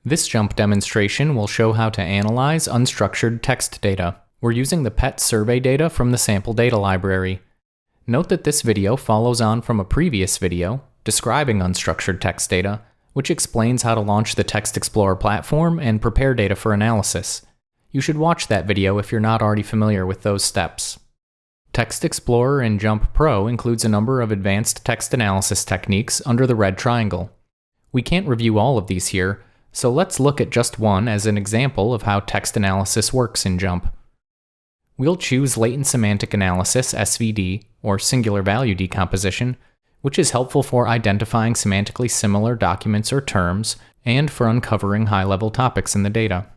This JMP demonstration will show how to analyze unstructured text data. We're using the PET survey data from the sample data library. Note that this video follows on from a previous video describing unstructured text data, which explains how to launch the Text Explorer platform and prepare data for analysis. You should watch that video if you're not already familiar with those steps. Text Explorer in JMP Pro includes a number of advanced text analysis techniques under the red triangle. We can't review all of these here, so let's look at just one as an example of how text analysis works in JMP. We'll choose latent semantic analysis, SVD, or singular value decomposition, which is helpful for identifying semantically similar documents or terms and for uncovering high-level topics in the data.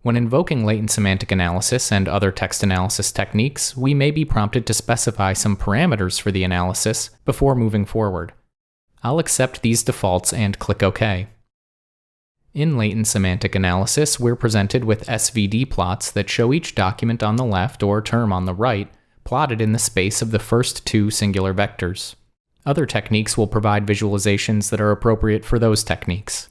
When invoking latent semantic analysis and other text analysis techniques, we may be prompted to specify some parameters for the analysis before moving forward. I'll accept these defaults and click OK. In latent semantic analysis, we're presented with SVD plots that show each document on the left or term on the right plotted in the space of the first two singular vectors. Other techniques will provide visualizations that are appropriate for those techniques.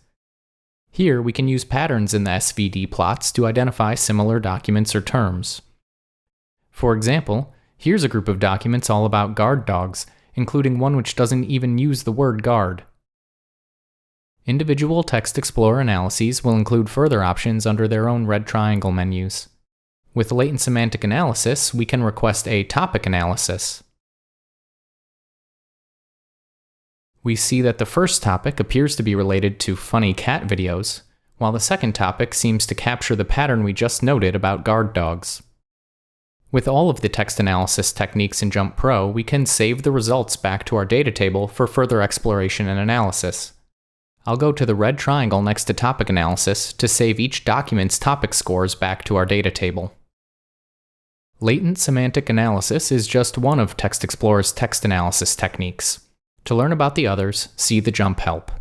Here, we can use patterns in the SVD plots to identify similar documents or terms. For example, here's a group of documents all about guard dogs, including one which doesn't even use the word guard. Individual Text Explorer analyses will include further options under their own red triangle menus. With latent semantic analysis, we can request a topic analysis. We see that the first topic appears to be related to funny cat videos, while the second topic seems to capture the pattern we just noted about guard dogs. With all of the text analysis techniques in JMP Pro, we can save the results back to our data table for further exploration and analysis. I'll go to the red triangle next to topic analysis to save each document's topic scores back to our data table. Latent semantic analysis is just one of Text Explorer's text analysis techniques. To learn about the others, see the JMP help.